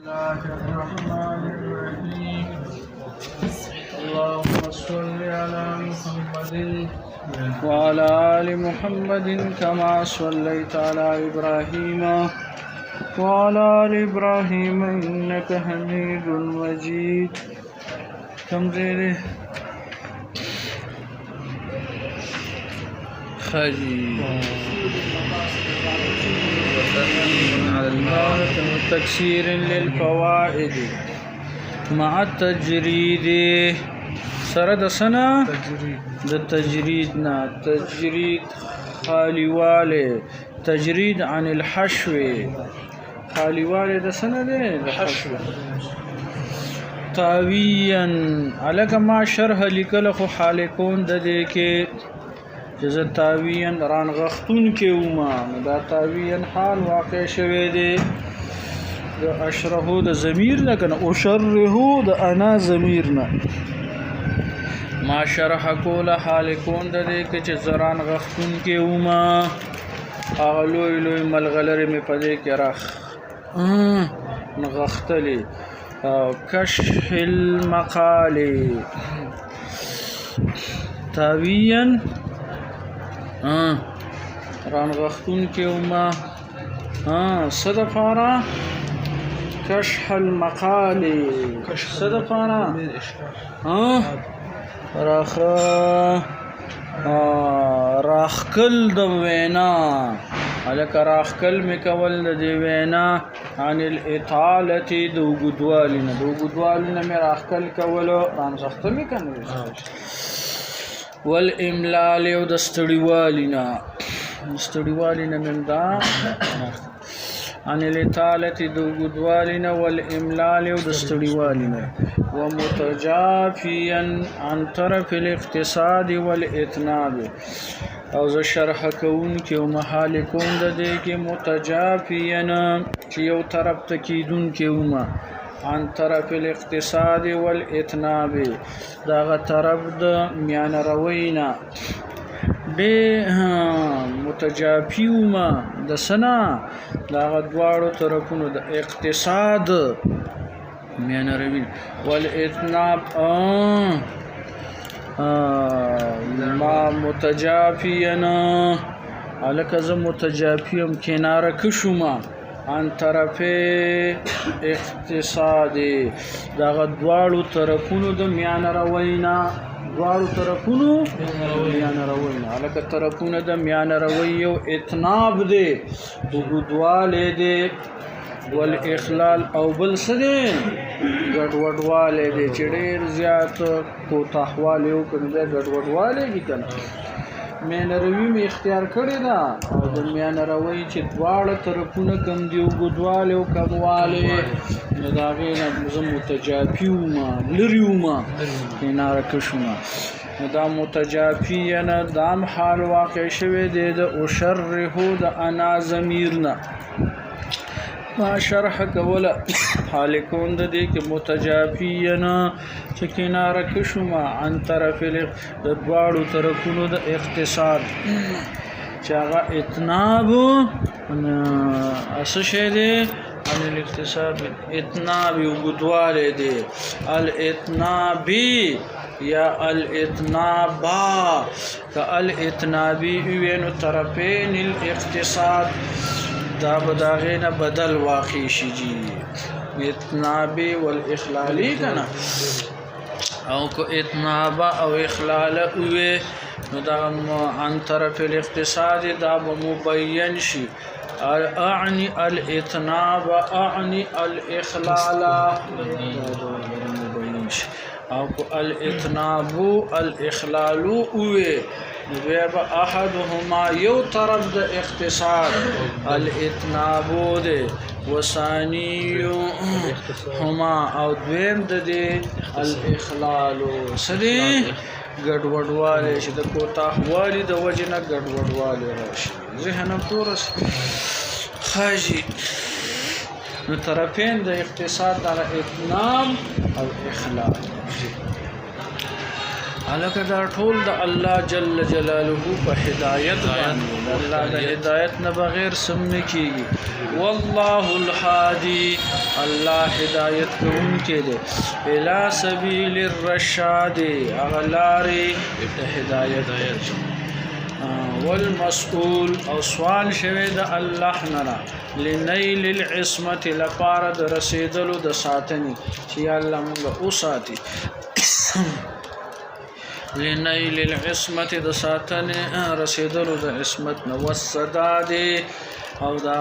الله الرحمن الرحيم. اللهم صل على محمد وعلى آل محمد كما صليت على إبراهيم وعلى آل إبراهيم إنك حميد مجيد. كم زيده خجي تكسير للفوائد مع التجريد سرد سنة تجريدنا تجريد خالي والي تجريد عن الحشو خالي والي ده سنة ده الحشو تاويا عليك ما شرح لكلخ حالكون ده ديكي جزا تاویاً رانغختون کے اوما دا تاویاً حال واقع شوه دے دا اشرحو دا ضمیر نا کنا اشرحو دا انا ضمیر نا ما شرح کولا حال کون دا دے که چه زران غختون کے اوما اغلوی لوی ملغلر میں پدے کے رخ نغختلی کشح المقالی تاویاً رانغختون کے اوما صدفارا کشح المقالی صدفارا راخکل د وینا علک راخکل مکول د وینا عن الاطالتی دو گدوالنا میں راخکل کولو رانغختل مکن والاملال او د ستړیوالنا من دا عن الاطالة دو گدوالنا والاملال او د ستړیوالنا ومتجافيا عن طرف الاقتصاد والاتناب او ز شرح کون کې او محال کون د دې کې متجافيا چې یو طرف تکیدون کې وما عن طرف الاقتصاد والاتناب داغه طرف د میان روینا به متجافیوما د سنا داغه دواړو طرفونو د اقتصاد میان روین والاتناب ما متجافینا الکه ز متجافیم کناره کشوما عن طرف اقتصادي داغه دواړو طرفونو د میان روینا دواړو طرفونو میان روینا الکه طرفونو د میان رویو اتناب دی وګدواله دی والاخلال او بل سره ګډوډواله دی چې ډیر زیات کوتاهواله او کنه ګډوډواله دي کنه میان روی می اختیار کړی دا او د میان روی چې دواړه طرفونه کم دی وګدواله او کمواله نو دا غینه زم متجافیوما لریوما کناره کشوما دا متجافینا دام حال واقع شوه دی د اشرحو د انا ضمیرنا ما شرح کوله حال کون د دې کې متجافینا چې کناره کشوما عن طرف د دواړو طرفونو د اقتصاد چې هغه اتناب اسه شه دی عن الاقتصاد اتناب وګدواله دی الاتنابی یا الاتنابا کالاتنابی وینو طرفین الاقتصاد دا بداغینا بدل واقع شي جی اتنابی والاخلالی کنا او کو اتنابا او اخلال اوه نو دا عن طرف الاقتصاد دا مبین شي اعنی الاتناب اعنی الاخلال مبین شي او کو الاتنابو الاخلالو اوه نبیب احدهما یو طرف د اقتصاد الاتنابو ده وثانیو هما او دویم د الاخلالو سدي ګډوډواله چې د کوتاهوالي د وجنه ګډوډواله راشي ذهن پورس خاجي نو طرفین د اقتصاد د اتناب او اخلال الکه دا ټول د الله جل جلاله په هدایت باندې الله د هدایت نه بغیر سم نه کیږي والله الهادي الله هدایت کوونکی دی الى سبیل الرشاد اغلاری د هدایت والمسؤول او سوال شوی د الله نه لنیل العصمت لپاره د رسیدلو د ساتنی چې الله موږ اوساتي لنیل العصمت د ساتنې رسیدلو د عصمت نو والسداد او دا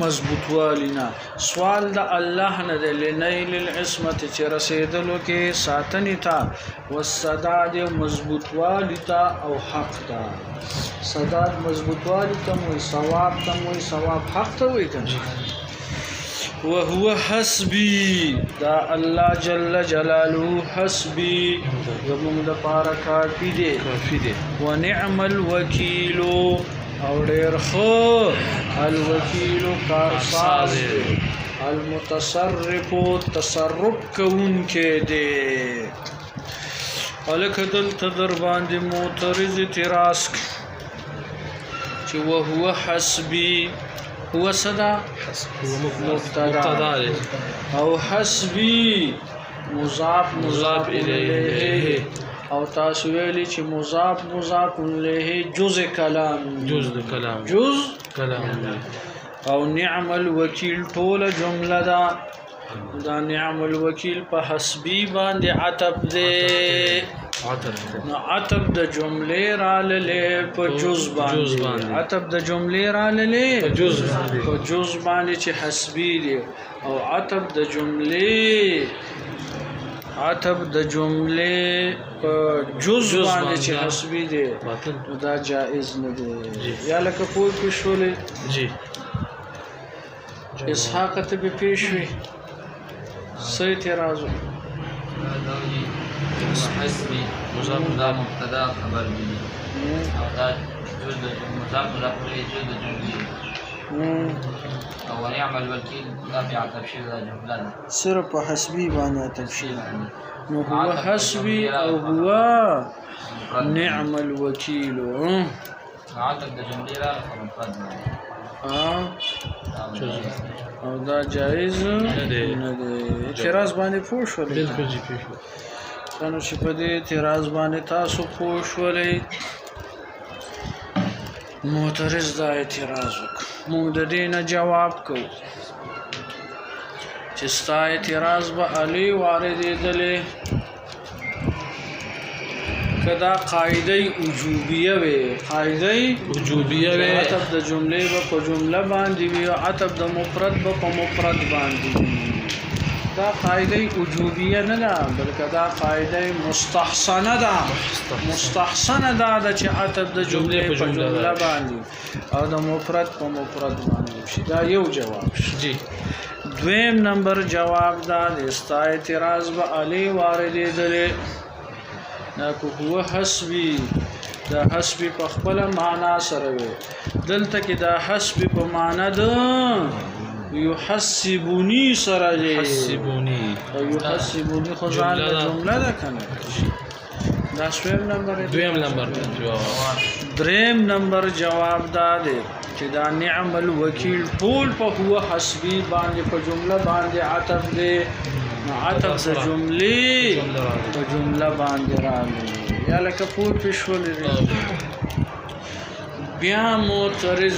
مضبوطوالینا سوال د الله نه د لنیل العصمت چې رسیدلو کې ساتنې تا والسداد مضبوطوالی تا او حق تا سداد مضبوطوالی تا مو ثواب حق ته وي کنه وهو حسبي دا الله جل جلاله حسبي زمون د پاره کافی دی ونعم الوکیل او ډیر خو الوکیل کارساز المتصرف تصرف کوونکی دی الکه دلته در باندې معترض اعتراض چې وهو حسبي هو صدا مبتدا او حسبي مضاف الیه او تاسو ویلي چې مضاف الیه جزء کلام او نعم الوکیل ټول جمله دا نعم الوکیل په حسبي باندې عطف دی نو عطف د جملې را للې په جز باندې عطف د جملې را للې په جز باندې چې حسبي دی او عطف د جملې په جز باندې چې حسبي دی دا جائز نه دی یا لکه کوئی پښولې جی اسحاق ته به پیښوي صحیح اعتراض حسبي مضاف مبتدا خبر به او دا جزء مضاف الیه جزء جمله او نعم الوکیل دا بیا تفسیر دا جمله صرف په حسبي باندې تفسیر نو هو حسبي او هو نعم الوکیل عطف د جمله را مفرد او دا جائز نه دی اعتراض باندې پوه شو بالکل جی پوه شو څنګه چې په دې اعتراض باندې تاسو پوه شولې معترض دا اعتراض وکړ موږ د دې نه جواب کوو چې ستا اعتراض به علی واردېدلې کدا قاعده وجوبیه وي عطف د جملې په جمله باندې وي عطف د مفرد په مفرد باندې دا قاعده وجوبیه نه ده بلکې دا قاعده مستحسنه ده چې عطف د جملې په جمله باندې او د مفرد په مفرد باندې شي دا یو جواب جی دویم نمبر جواب دا د ستا اعتراض به علی واردېدلې ناکو هو حسبي دا حسبي په خپل معنا سره وي دلته کې دا حسبي په معنا ده يحسبوني سره دي يحسبوني خو ځان جمله ده کنه دا دویم نمبر دریم نمبر جواب دا دی چې دا نعم الوکیل ټول په هو حسبي باندې په جمله باندې عطف دی عطف د جملې په جمله باندې راغلی یا لکه پور پښول بیا معترض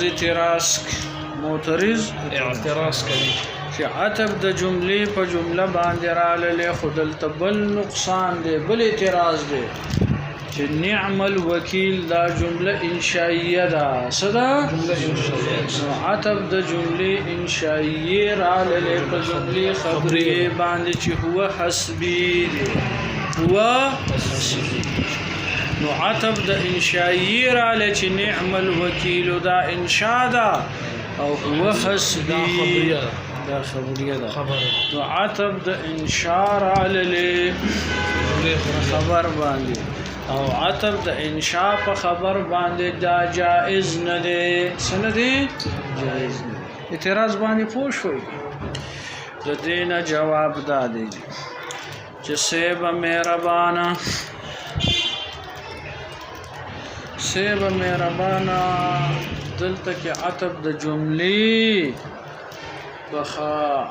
اعتراض کوي چې عطف د جملې په جمله باندې راغلی خود التبل نقصان دی بل اعتراض دی چې نعم الوکیل دا جمله انشائیه ده صدا عطف د جمله انشائیه راغلی په جمله خبری باندې چې هو حسبی دی نو عطف د انشائیه راغلی چې نعم الوکیل دا انشاء ده او هو حسبی دا خبریه ده نو عطف د انشاء راغلی خبر باندې او عطف د انشاء په خبر باندې دا جائز نه دی څنګه دی جائز نه اعتراض باندې پوه شوي د دې نه جواب دا دی چې سیب مهربانه سیب مهربانا دلته کې عطب د جملې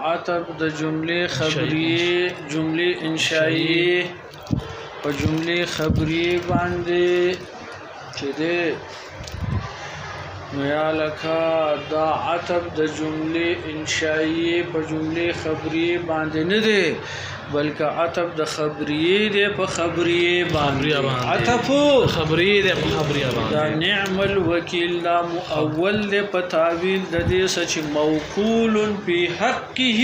عطب د جملې خبریه جملې انشائیه په جملې خبریه باندې چې ده نو یا لکه دا عطب د جملې انشائیه په جملې خبریه باندې نه ده بلکې عطب د خبریه ده په خبریه باندې عطب خبریه ده په خبریه باندې دا نعم الوکیل دا مؤول ده په تعویل د دې سچ موقول فی حقه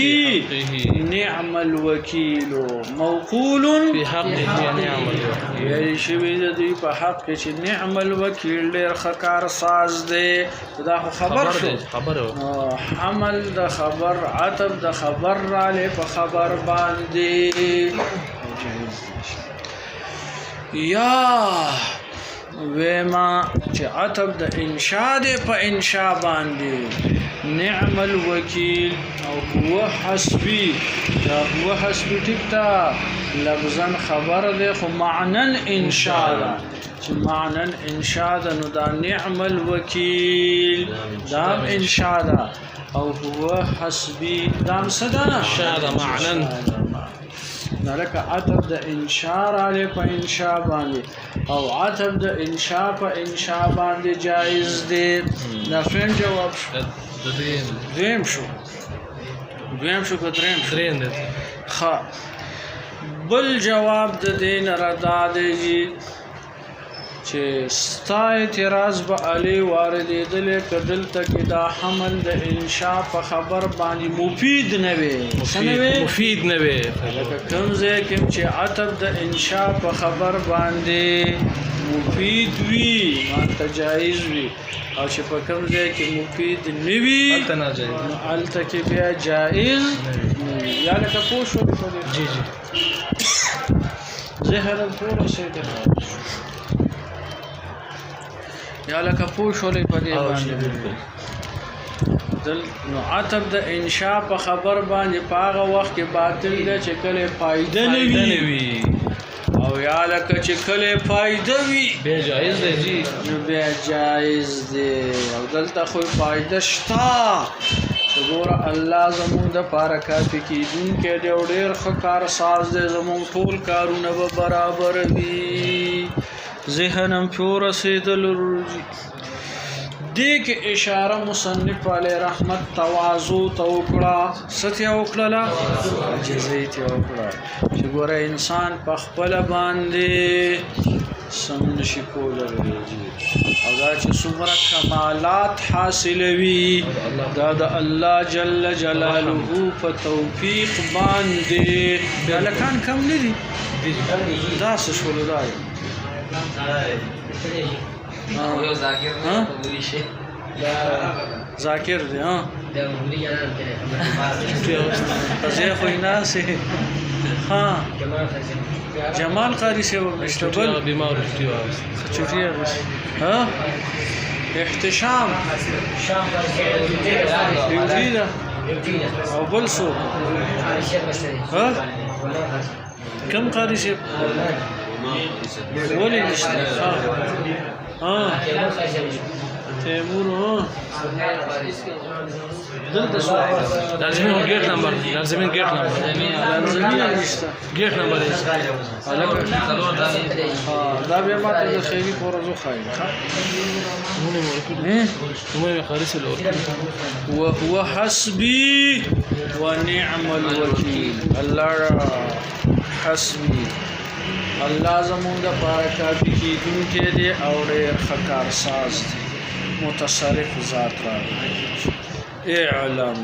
نعم الوکیل موقول فی حقه نعم الوکیل یعنی شوی د دې په حق کې نعم الوکیل ډیر خکار ساز ده دا خبر شو حمل د خبر عطب د خبر را له په خبر باندې یا وما چې عطب د انشاء ده په انشاء باندې نعم الوکیل او هو حسبی دا هو حسبی ټیکتا لفظا خبر ده خو معنا انشاء ده چې معنا انشاء ده نو دا نعم الوکیل دا انشاء ده او هو حسبی دا صدا انشاء ده معنا نلک عطب د انشاء علی په انشاء باندې او عطب د انشاء په انشاء باندې جایز دی دا فهم جواب شو دویم شو که دریم دی ښه بل جواب د دین ردا دی چې ستا اعتراض به علی واردېدلې که دلته کې دا حمل د انشاء په خبر باندې مفید نه وي مفید نه وي لکه کوم ځای کې چې عطب د انشاء په خبر باندې مفید وي مانته جایز وي او چې په کوم ځای کې مفید نه وي هلته کې بیا جایز نه وي یا لکه پوه شو جی ذهن پوره شي یا لکه پوه شولې په دې باندې نو عطب د انشاء په خبر باندې په هغه وخت کې باطل ده چې کله فائدہ نه وي او یا لکه چې کله فائدہ وي بیا جایز دی جی نو بیا جایز دی او دلته خو فائدہ شته چې ګوره الله زموږ د پاره کافي کیدونکی دی او ډېر ښه کار ساز دی زموږ ټول کارونه به برابر وي ذهنم پور رسیدل دې کې اشاره مصنف علی رحمت تواضع توکړه ستیا وکړه عجزیت وکړه چې ګوره انسان په خپل باندې سم نشي کولای او دا چې څومره کمالات حاصلوي دا د الله جل جلاله په توفیق باندې لکان کم نه دي دا څه شول دا یو ذاکر نه کولی شي ذاکر دی ها دا وګړي جنان کې قضیه خو نه سي ها جمال قاری سے مشتبل بیمار شتیو چټي ها احتشام شام یوتیدا او بل سو ها کم قاری سے ولې نشته ها تیمور دلته شو لازمي ګیټ نمبر لازمي ګیټ نمبر دا بیا ماته د خیری پورزو خای وهو حسبي ونعم الوكيل الله حسبي الله زمونږ د پاره کافي کیدونکی دی او ډېر ښه کارساز دی متصرف ذات راغلی اعلم